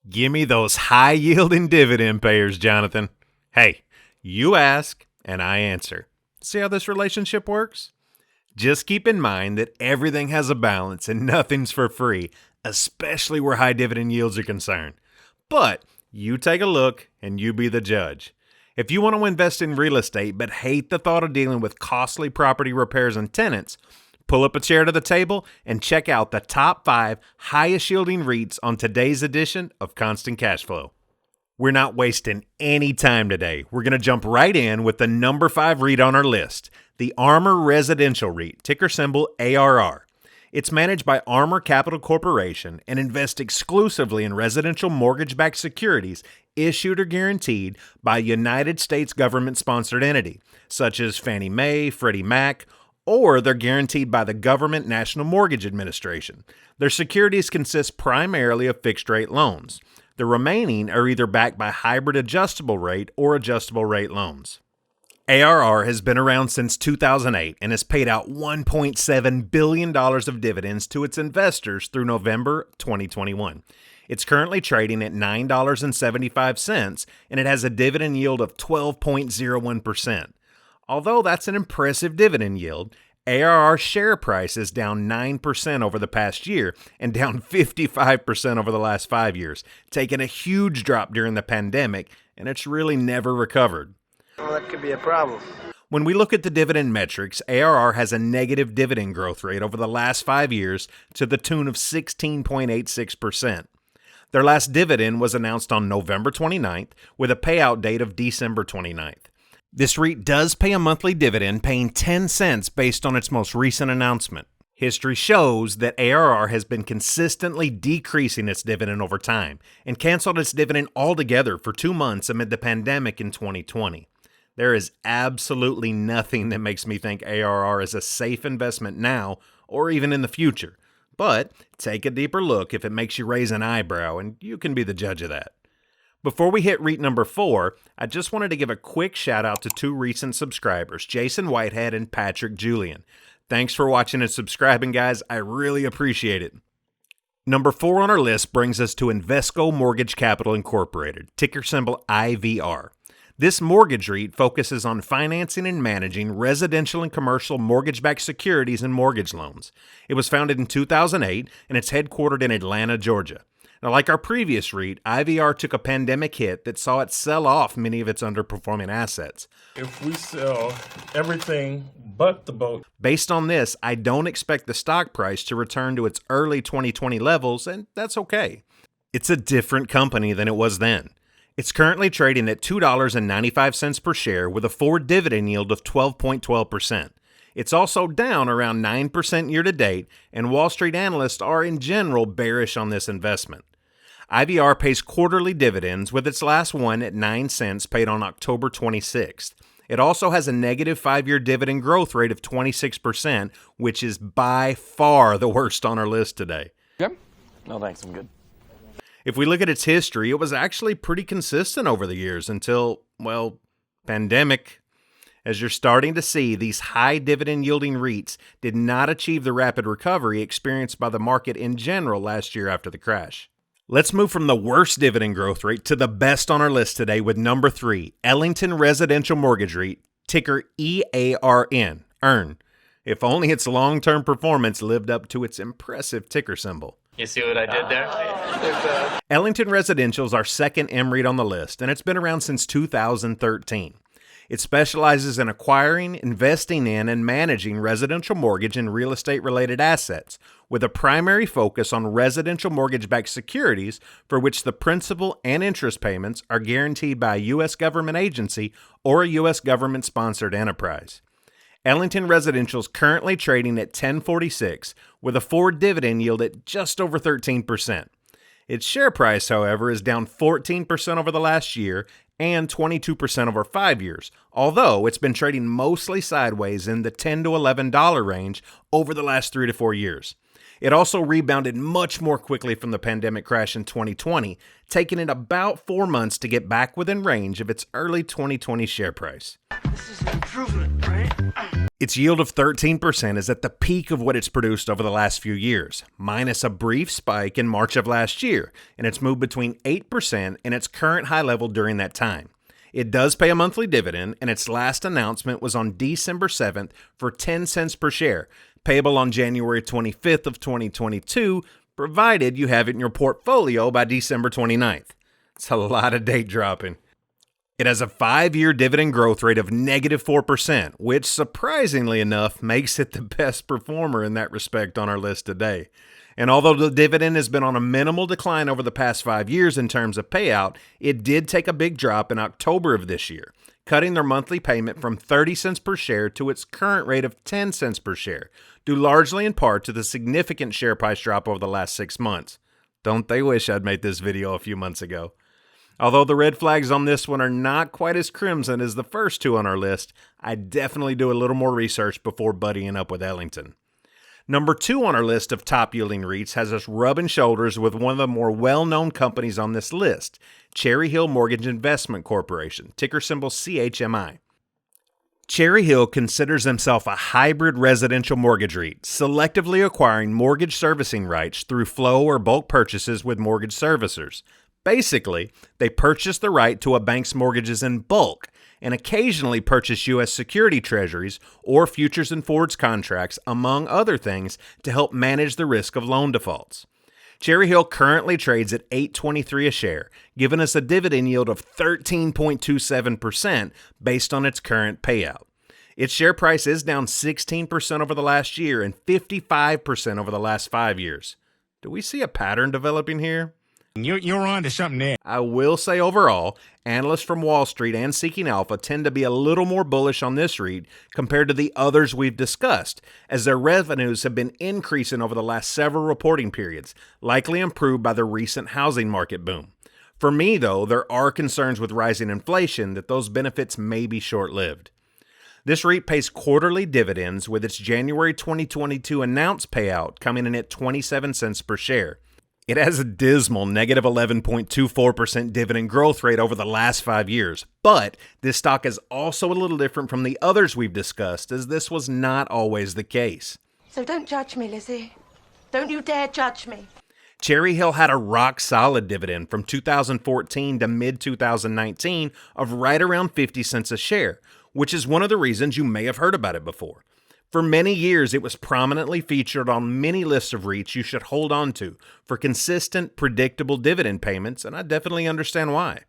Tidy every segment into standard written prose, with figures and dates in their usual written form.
Give me those high-yielding dividend payers, Jonathan. Hey, you ask and I answer. See how this relationship works? Just keep in mind that everything has a balance and nothing's for free, especially where high dividend yields are concerned. But you take a look and you be the judge. If you want to invest in real estate but hate the thought of dealing with costly property repairs and tenants, pull up a chair to the table and check out the top 5 highest yielding REITs on today's edition of Constant Cash Flow. We're not wasting any time today. We're going to jump right in with the number 5 REIT on our list, the Armor Residential REIT, ticker symbol ARR. It's managed by Armor Capital Corporation and invests exclusively in residential mortgage-backed securities issued or guaranteed by a United States government-sponsored entity, such as Fannie Mae, Freddie Mac, or they're guaranteed by the Government National Mortgage Administration. Their securities consist primarily of fixed-rate loans. The remaining are either backed by hybrid adjustable rate or adjustable rate loans. ARR has been around since 2008 and has paid out $1.7 billion of dividends to its investors through November 2021. It's currently trading at $9.75, and it has a dividend yield of 12.01%. Although that's an impressive dividend yield, ARR's share price is down 9% over the past year and down 55% over the last 5 years, taking a huge drop during the pandemic, and it's really never recovered. Well, that could be a problem. When we look at the dividend metrics, ARR has a negative dividend growth rate over the last 5 years to the tune of 16.86%. Their last dividend was announced on November 29th with a payout date of December 29th. This REIT does pay a monthly dividend, paying 10 cents based on its most recent announcement. History shows that ARR has been consistently decreasing its dividend over time and canceled its dividend altogether for 2 months amid the pandemic in 2020. There is absolutely nothing that makes me think ARR is a safe investment now or even in the future. But take a deeper look if it makes you raise an eyebrow, and you can be the judge of that. Before we hit REIT number 4, I just wanted to give a quick shout out to 2 recent subscribers, Jason Whitehead and Patrick Julian. Thanks for watching and subscribing, guys. I really appreciate it. Number 4 on our list brings us to Invesco Mortgage Capital Incorporated, ticker symbol IVR. This mortgage REIT focuses on financing and managing residential and commercial mortgage-backed securities and mortgage loans. It was founded in 2008, and it's headquartered in Atlanta, Georgia. Now, like our previous REIT, IVR took a pandemic hit that saw it sell off many of its underperforming assets. If we sell everything but the boat. Based on this, I don't expect the stock price to return to its early 2020 levels, and that's okay. It's a different company than it was then. It's currently trading at $2.95 per share with a forward dividend yield of 12.12%. It's also down around 9% year to date, and Wall Street analysts are in general bearish on this investment. IVR pays quarterly dividends, with its last one at 9 cents paid on October 26th. It also has a negative 5-year dividend growth rate of 26%, which is by far the worst on our list today. Yep. No thanks, I'm good. If we look at its history, it was actually pretty consistent over the years until, well, pandemic. As you're starting to see, these high dividend yielding REITs did not achieve the rapid recovery experienced by the market in general last year after the crash. Let's move from the worst dividend growth rate to the best on our list today with number 3, Ellington Residential Mortgage REIT, ticker EARN, EARN. If only its long-term performance lived up to its impressive ticker symbol. You see what I did there? Ellington Residential is our second MREIT on the list, and it's been around since 2013. It specializes in acquiring, investing in, and managing residential mortgage and real estate-related assets, with a primary focus on residential mortgage-backed securities for which the principal and interest payments are guaranteed by a U.S. government agency or a U.S. government-sponsored enterprise. Ellington Residential is currently trading at $10.46 with a forward dividend yield at just over 13%. Its share price, however, is down 14% over the last year and 22% over 5 years, although it's been trading mostly sideways in the $10 to $11 range over the last 3 to 4 years. It also rebounded much more quickly from the pandemic crash in 2020, taking it about 4 months to get back within range of its early 2020 share price. This is an improvement, right? Its yield of 13% is at the peak of what it's produced over the last few years, minus a brief spike in March of last year, and it's moved between 8% and its current high level during that time. It does pay a monthly dividend, and its last announcement was on December 7th for 10 cents per share, payable on January 25th of 2022, provided you have it in your portfolio by December 29th. It's a lot of date dropping. It has a 5-year dividend growth rate of negative 4%, which surprisingly enough makes it the best performer in that respect on our list today. And although the dividend has been on a minimal decline over the past 5 years in terms of payout, it did take a big drop in October of this year, cutting their monthly payment from 30 cents per share to its current rate of 10 cents per share, due largely in part to the significant share price drop over the last 6 months. Don't they wish I'd made this video a few months ago? Although the red flags on this one are not quite as crimson as the first two on our list, I definitely do a little more research before buddying up with Ellington. Number 2 on our list of top-yielding REITs has us rubbing shoulders with one of the more well-known companies on this list, Cherry Hill Mortgage Investment Corporation, ticker symbol CHMI. Cherry Hill considers himself a hybrid residential mortgage REIT, selectively acquiring mortgage servicing rights through flow or bulk purchases with mortgage servicers. Basically, they purchase the right to a bank's mortgages in bulk and occasionally purchase U.S. security treasuries or futures and forwards contracts, among other things, to help manage the risk of loan defaults. Cherry Hill currently trades at $8.23 a share, giving us a dividend yield of 13.27% based on its current payout. Its share price is down 16% over the last year and 55% over the last 5 years. Do we see a pattern developing here? You're on to something there. I will say overall, analysts from Wall Street and Seeking Alpha tend to be a little more bullish on this REIT compared to the others we've discussed, as their revenues have been increasing over the last several reporting periods, likely improved by the recent housing market boom. For me, though, there are concerns with rising inflation that those benefits may be short-lived. This REIT pays quarterly dividends, with its January 2022 announced payout coming in at 27 cents per share. It has a dismal negative 11.24% dividend growth rate over the last 5 years, but this stock is also a little different from the others we've discussed, as this was not always the case. So don't judge me, Lizzie. Don't you dare judge me. Cherry Hill had a rock-solid dividend from 2014 to mid-2019 of right around 50 cents a share, which is one of the reasons you may have heard about it before. For many years, it was prominently featured on many lists of REITs you should hold on to for consistent, predictable dividend payments, and I definitely understand why.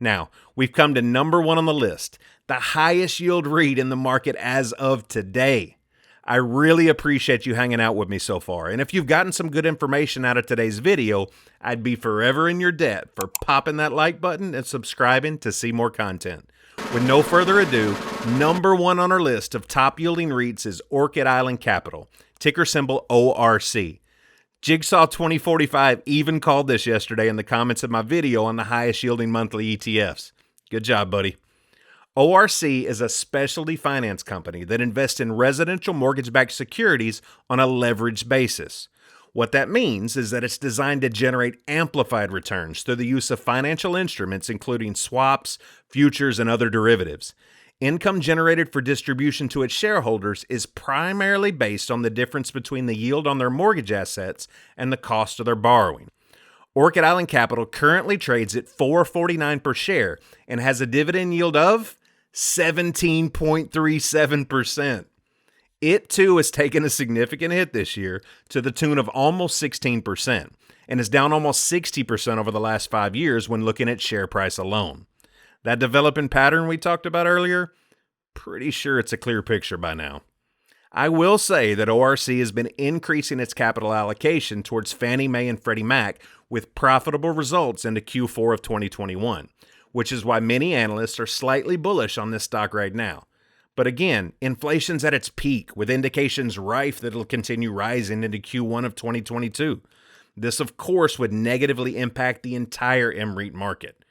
Now, we've come to number 1 on the list, the highest yield REIT in the market as of today. I really appreciate you hanging out with me so far, and if you've gotten some good information out of today's video, I'd be forever in your debt for popping that like button and subscribing to see more content. With no further ado, number 1 on our list of top-yielding REITs is Orchid Island Capital, ticker symbol ORC. Jigsaw 2045 even called this yesterday in the comments of my video on the highest-yielding monthly ETFs. Good job, buddy. ORC is a specialty finance company that invests in residential mortgage-backed securities on a leveraged basis. What that means is that it's designed to generate amplified returns through the use of financial instruments including swaps, futures, and other derivatives. Income generated for distribution to its shareholders is primarily based on the difference between the yield on their mortgage assets and the cost of their borrowing. Orchid Island Capital currently trades at $4.49 per share and has a dividend yield of 17.37%. It, too, has taken a significant hit this year to the tune of almost 16% and is down almost 60% over the last 5 years when looking at share price alone. That developing pattern we talked about earlier, pretty sure it's a clear picture by now. I will say that ORC has been increasing its capital allocation towards Fannie Mae and Freddie Mac with profitable results into Q4 of 2021, which is why many analysts are slightly bullish on this stock right now. But again, inflation's at its peak, with indications rife that it'll continue rising into Q1 of 2022. This, of course, would negatively impact the entire REIT market.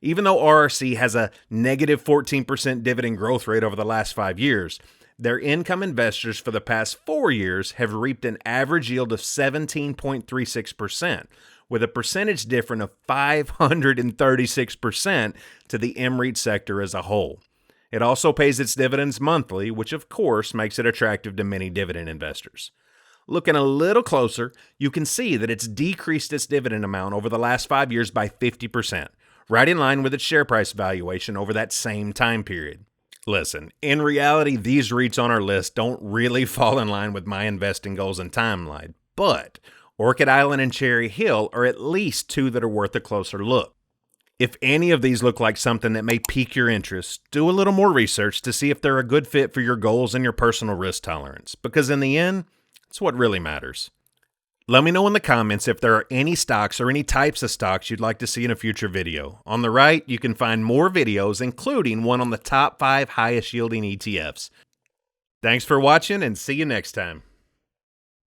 Even though ORC has a negative 14% dividend growth rate over the last 5 years, their income investors for the past 4 years have reaped an average yield of 17.36%, with a percentage difference of 536% to the REIT sector as a whole. It also pays its dividends monthly, which of course makes it attractive to many dividend investors. Looking a little closer, you can see that it's decreased its dividend amount over the last 5 years by 50%, right in line with its share price valuation over that same time period. Listen, in reality, these REITs on our list don't really fall in line with my investing goals and timeline, but Orchid Island and Cherry Hill are at least two that are worth a closer look. If any of these look like something that may pique your interest, do a little more research to see if they're a good fit for your goals and your personal risk tolerance, because in the end, it's what really matters. Let me know in the comments if there are any stocks or any types of stocks you'd like to see in a future video. On the right, you can find more videos, including one on the top 5 highest yielding ETFs. Thanks for watching and see you next time.